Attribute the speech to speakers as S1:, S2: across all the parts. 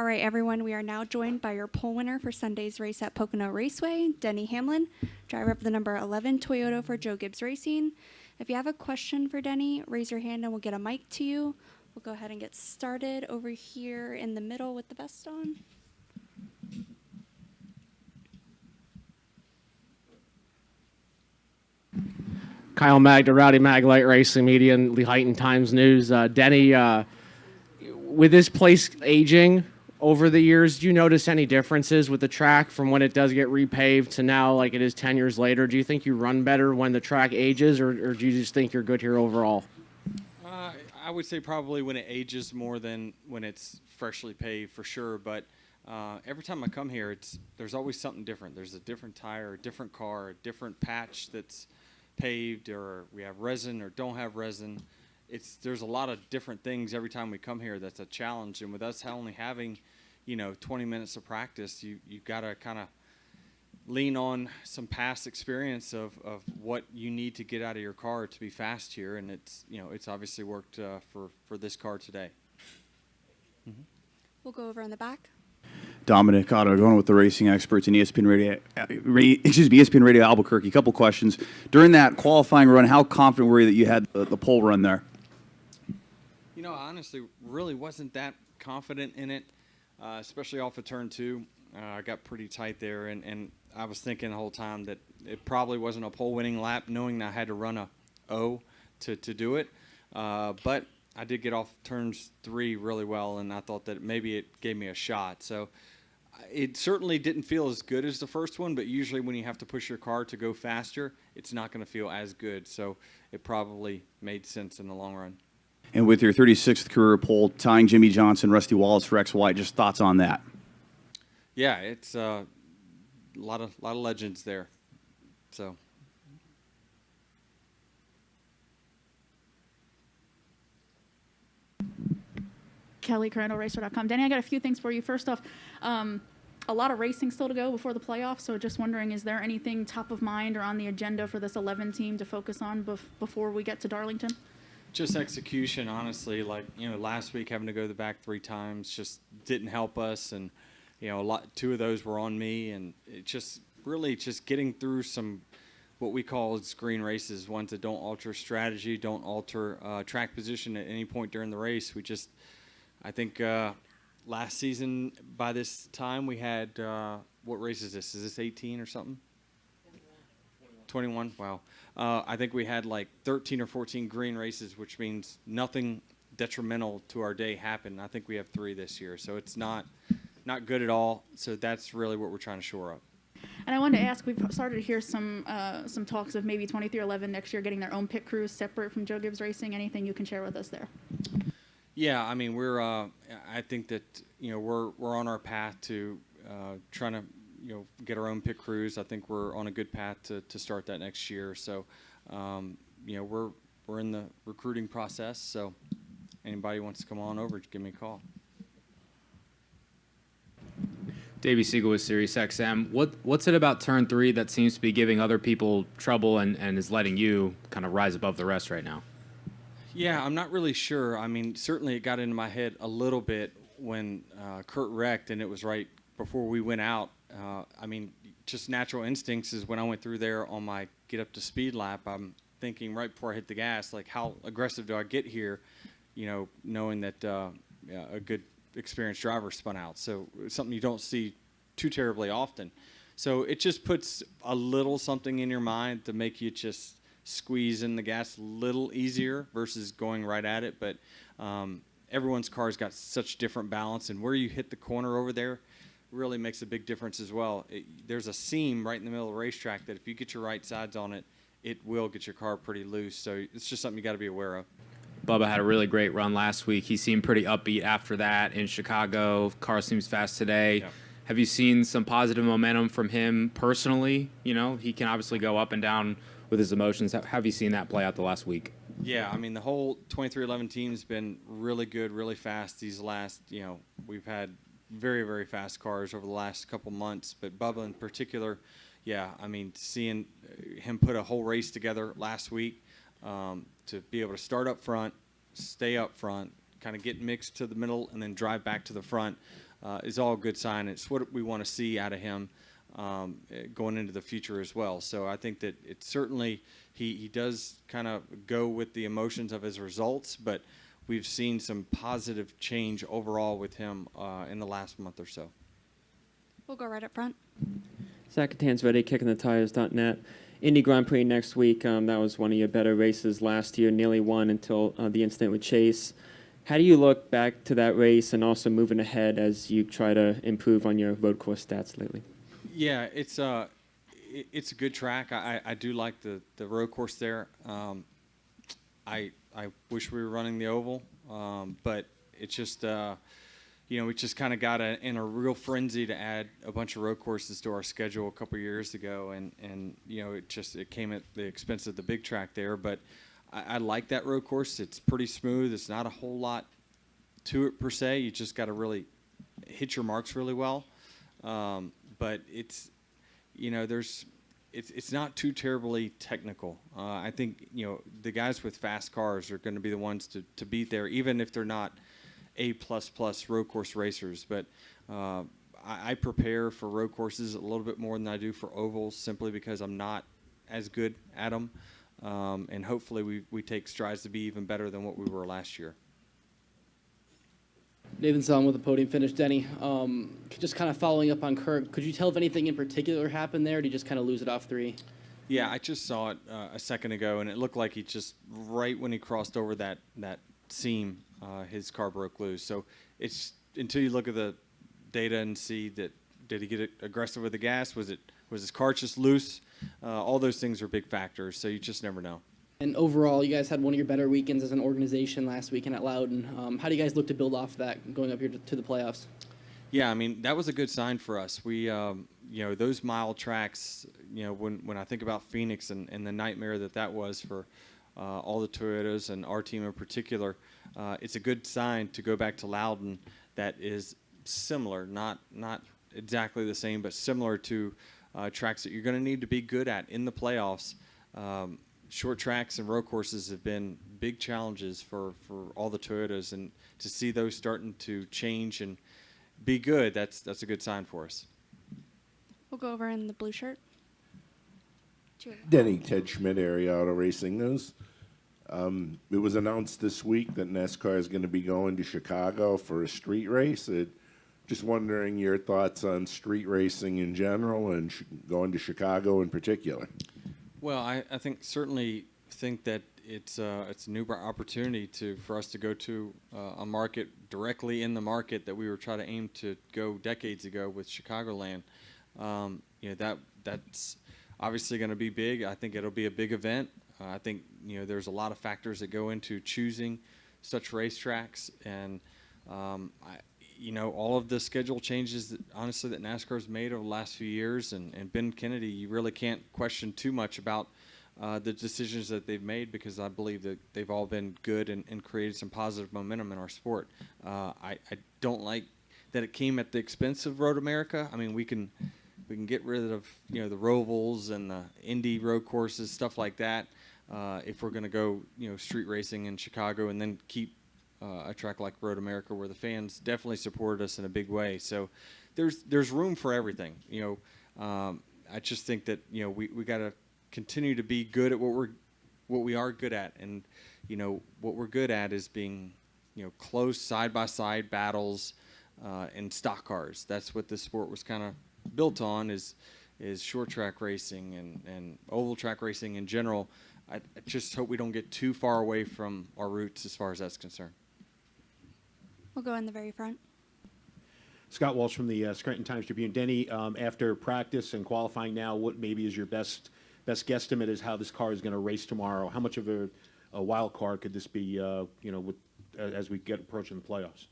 S1: All right, everyone, we are now joined by your pole winner for Sunday's race at Pocono Raceway, Denny Hamlin, driver of the number 11 Toyota for Joe Gibbs Racing. If you have a question for Denny, raise your hand and we'll get a mic to you. We'll go ahead and get started over here in the middle with the vest on.
S2: Kyle Magda, Rowdy Mag, Light Racing Media, and Lehighton Times News. Denny, with this place aging over the years, do you notice any differences with the track from when it does get repaved to now like it is 10 years later? Do you think you run better when the track ages, or do you just think you're good here overall?
S3: I would say probably when it ages more than when it's freshly paved, for sure. But every time I come here, there's always something different. There's a different tire, a different car, a different patch that's paved, or we have resin or don't have resin. There's a lot of different things every time we come here that's a challenge. And with us only having, 20 minutes of practice, you've got to kind of lean on some past experience of what you need to get out of your car to be fast here. And it's obviously worked for this car today. Mm-hmm.
S1: We'll go over in the back.
S4: Dominic Otto, going with the racing experts in ESPN Radio Albuquerque. A couple questions. During that qualifying run, how confident were you that you had the pole run there?
S3: I honestly really wasn't that confident in it, especially off of turn 2. I got pretty tight there, and I was thinking the whole time that it probably wasn't a pole-winning lap, knowing I had to run a O to do it. But I did get off turns 3 really well, and I thought that maybe it gave me a shot. So it certainly didn't feel as good as the first one, but usually when you have to push your car to go faster, it's not going to feel as good. So it probably made sense in the long run.
S4: And with your 36th career pole, tying Jimmy Johnson, Rusty Wallace for X White, just thoughts on that?
S3: Yeah, it's a lot of legends there. So.
S5: Kelly, CorrentoRacer.com. Denny, I got a few things for you. First off, a lot of racing still to go before the playoffs, so just wondering, is there anything top of mind or on the agenda for this 11 team to focus on before we get to Darlington?
S3: Just execution, honestly. Last week having to go the back 3 times just didn't help us, and 2 of those were on me, and it just really just getting through some what we call screen races, ones that don't alter strategy, don't alter track position at any point during the race. I think last season by this time we had what race is this? Is this 18 or something? 21. Wow. I think we had like 13 or 14 green races, which means nothing detrimental to our day happened. I think we have 3 this year, so it's not good at all. So that's really what we're trying to shore up.
S5: And I wanted to ask, we've started to hear some talks of maybe 2311 next year getting their own pit crews separate from Joe Gibbs Racing. Anything you can share with us there?
S3: Yeah, I mean I think that we're on our path to trying to get our own pit crews. I think we're on a good path to start that next year. So we're in the recruiting process. So anybody wants to come on over, just give me a call.
S6: Davey Siegel with SiriusXM. What's it about turn 3 that seems to be giving other people trouble and is letting you kind of rise above the rest right now?
S3: Yeah, I'm not really sure. I mean, certainly it got into my head a little bit when Kurt wrecked, and it was right before we went out. Just natural instincts is when I went through there on my get up to speed lap, I'm thinking right before I hit the gas, like, how aggressive do I get here, knowing that a good experienced driver spun out. So it's something you don't see too terribly often. So it just puts a little something in your mind to make you just squeeze in the gas a little easier versus going right at it. But everyone's car's got such different balance, and where you hit the corner over there really makes a big difference as well. There's a seam right in the middle of the racetrack that if you get your right sides on it, it will get your car pretty loose. So it's just something you got to be aware of.
S6: Bubba had a really great run last week. He seemed pretty upbeat after that in Chicago. Car seems fast today.
S3: Yeah.
S6: Have you seen some positive momentum from him personally? He can obviously go up and down with his emotions. Have you seen that play out the last week?
S3: Yeah, I mean, the whole 2311 team's been really good, really fast these last, we've had very, very fast cars over the last couple months, but Bubba in particular, yeah, I mean, seeing him put a whole race together last week, to be able to start up front, stay up front, kind of get mixed to the middle, and then drive back to the front, is all a good sign. It's what we want to see out of him going into the future as well. So I think that it's certainly he does kind of go with the emotions of his results, but we've seen some positive change overall with him in the last month or so.
S1: We'll go right up front.
S7: Zach Catan's ready, kickingthetires.net. Indy Grand Prix next week. That was one of your better races last year, nearly won until the incident with Chase. How do you look back to that race and also moving ahead as you try to improve on your road course stats lately?
S3: Yeah, it's a good track. I do like the road course there. I wish we were running the oval, but it's just we just kind of got in a real frenzy to add a bunch of road courses to our schedule a couple years ago, and it came at the expense of the big track there. But I like that road course. It's pretty smooth. It's not a whole lot to it per se. You just got to really hit your marks really well. But it's not too terribly technical. I think the guys with fast cars are going to be the ones to beat there, even if they're not A++ road course racers. But I prepare for road courses a little bit more than I do for ovals, simply because I'm not as good at them. And hopefully we take strides to be even better than what we were last year.
S8: Nathan Salm with the podium finish. Denny, just kind of following up on Kurt, could you tell if anything in particular happened there, or did you just kind of lose it off 3?
S3: Yeah, I just saw it a second ago, and it looked like he just, right when he crossed over that seam, his car broke loose. So it's until you look at the data and see that, did he get aggressive with the gas? Was his car just loose? All those things are big factors, so you just never know.
S8: And overall, you guys had one of your better weekends as an organization last weekend at Loudon. How do you guys look to build off that going up here to the playoffs?
S3: Yeah, I mean, that was a good sign for us. We, those mile tracks, when I think about Phoenix and the nightmare that was for all the Toyotas and our team in particular, it's a good sign to go back to Loudon that is similar, not exactly the same, but similar to tracks that you're going to need to be good at in the playoffs. Short tracks and road courses have been big challenges for all the Toyotas, and to see those starting to change and be good, that's a good sign for us.
S1: We'll go over in the blue shirt.
S9: Denny, Ted Schmidt, Area Auto Racing News. It was announced this week that NASCAR is going to be going to Chicago for a street race. Just wondering your thoughts on street racing in general and going to Chicago in particular.
S3: Well, I certainly think that it's a new opportunity for us to go to a market directly in the market that we were trying to aim to go decades ago with Chicagoland. That's obviously going to be big. I think it'll be a big event. I think there's a lot of factors that go into choosing such racetracks, and all of the schedule changes that NASCAR's made over the last few years, and Ben Kennedy, you really can't question too much about the decisions that they've made, because I believe that they've all been good and created some positive momentum in our sport. I don't like that it came at the expense of Road America. I mean, we can get rid of the Rovals and the Indy road courses, stuff like that, if we're going to go street racing in Chicago, and then keep a track like Road America, where the fans definitely supported us in a big way. So there's room for everything. I just think that we got to continue to be good at what we are good at, and what we're good at is being close side by side battles in stock cars. That's what this sport was kind of built on, is short track racing and oval track racing in general. I just hope we don't get too far away from our roots as far as that's concerned.
S1: We'll go in the very front.
S10: Scott Walsh from the Scranton Times-Tribune. Denny, after practice and qualifying now, what maybe is your best guesstimate is how this car is going to race tomorrow? How much of a wild card could this be, as we get approaching the playoffs?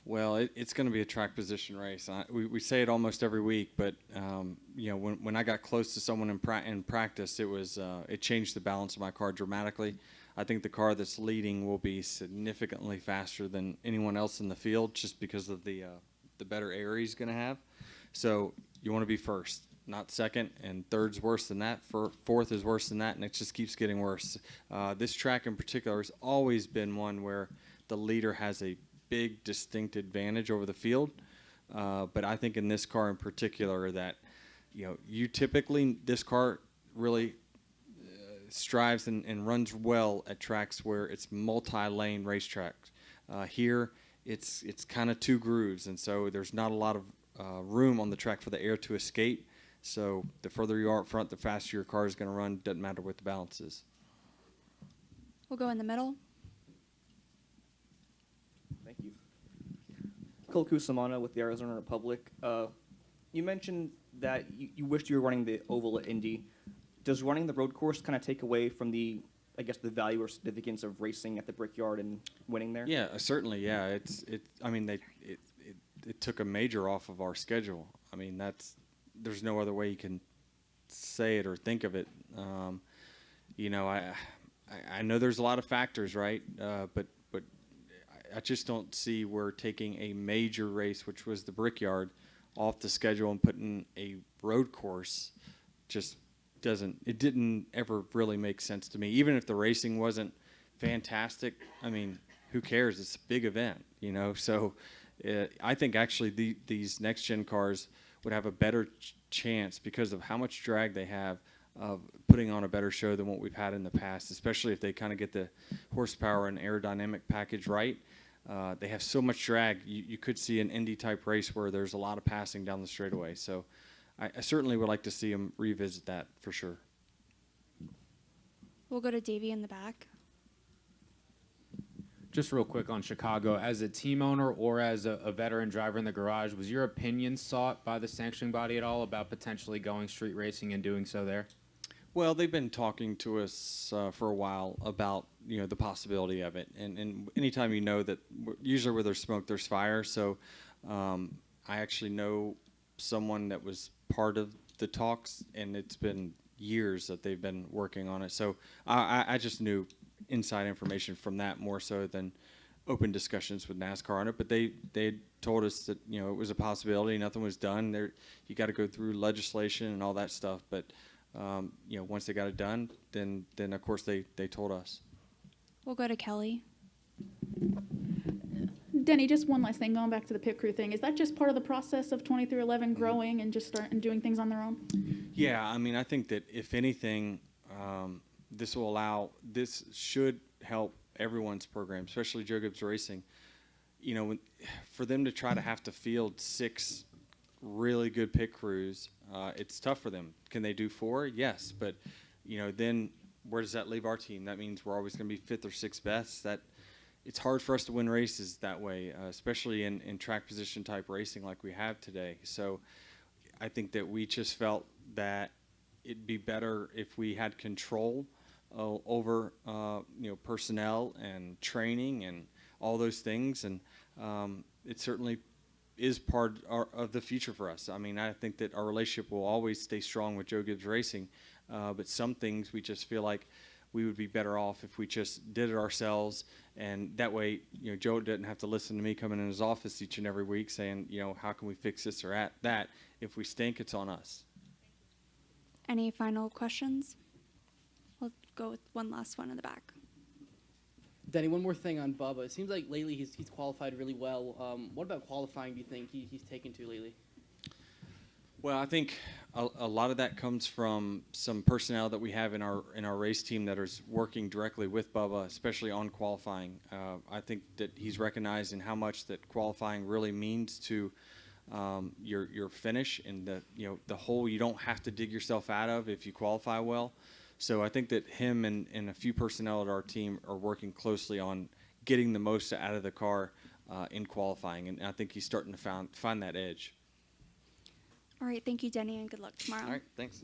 S3: Well, it's going to be a track position race. We say it almost every week, but when I got close to someone in practice, it changed the balance of my car dramatically. I think the car that's leading will be significantly faster than anyone else in the field, just because of the better air he's going to have. So you want to be first, not second, and third's worse than that. Fourth is worse than that, and it just keeps getting worse. This track in particular has always been one where the leader has a big distinct advantage over the field. But I think in this car in particular that, you typically, this car really strives and runs well at tracks where it's multi-lane racetracks. Here, it's kind of two grooves, and so there's not a lot of room on the track for the air to escape. So the further you are up front, the faster your car is going to run. Doesn't matter what the balance is.
S1: We'll go in the middle.
S11: Thank you. Cole Cusimano with the Arizona Republic. You mentioned that you wished you were running the oval at Indy. Does running the road course kind of take away from the value or significance of racing at the Brickyard and winning there?
S3: Yeah, certainly. Yeah, it took a major off of our schedule. I mean, there's no other way you can say it or think of it. I know there's a lot of factors, right? But I just don't see where taking a major race, which was the Brickyard, off the schedule and putting a road course just didn't ever really make sense to me. Even if the racing wasn't fantastic, I mean, who cares? It's a big event, So I think actually these next-gen cars would have a better chance because of how much drag they have of putting on a better show than what we've had in the past, especially if they kind of get the horsepower and aerodynamic package right. They have so much drag. You could see an Indy-type race where there's a lot of passing down the straightaway. So I certainly would like to see them revisit that for sure.
S1: We'll go to Davey in the back.
S6: Just real quick on Chicago, as a team owner or as a veteran driver in the garage, was your opinion sought by the sanctioning body at all about potentially going street racing and doing so there?
S3: Well, they've been talking to us for a while about the possibility of it, and anytime that usually where there's smoke, there's fire. So I actually know someone that was part of the talks, and it's been years that they've been working on it. So I just knew inside information from that more so than open discussions with NASCAR on it. But they told us that it was a possibility. Nothing was done. You got to go through legislation and all that stuff. But once they got it done, then of course they told us.
S1: We'll go to Kelly.
S5: Denny, just one last thing, going back to the pit crew thing. Is that just part of the process of 2311 growing and just starting doing things on their own?
S3: Yeah, I mean, I think that if anything, this should help everyone's program, especially Joe Gibbs Racing. For them to try to have to field 6 really good pit crews, it's tough for them. Can they do 4? Yes, but then where does that leave our team? That means we're always going to be 5th or 6th best. It's hard for us to win races that way, especially in track position type racing like we have today. So I think that we just felt that it'd be better if we had control over personnel and training and all those things, and it certainly is part of the future for us. I mean, I think that our relationship will always stay strong with Joe Gibbs Racing, but some things we just feel like we would be better off if we just did it ourselves, and that way, Joe doesn't have to listen to me coming in his office each and every week saying, how can we fix this or that? If we stink, it's on us.
S1: Any final questions? We'll go with one last one in the back.
S8: Denny, one more thing on Bubba. It seems like lately he's qualified really well. What about qualifying do you think he's taken to lately?
S3: Well, I think a lot of that comes from some personnel that we have in our race team that is working directly with Bubba, especially on qualifying. I think that he's recognizing how much that qualifying really means to your finish and the hole you don't have to dig yourself out of if you qualify well. So I think that him and a few personnel at our team are working closely on getting the most out of the car in qualifying, and I think he's starting to find that edge.
S1: All right, thank you, Denny, and good luck tomorrow.
S3: All right, thanks.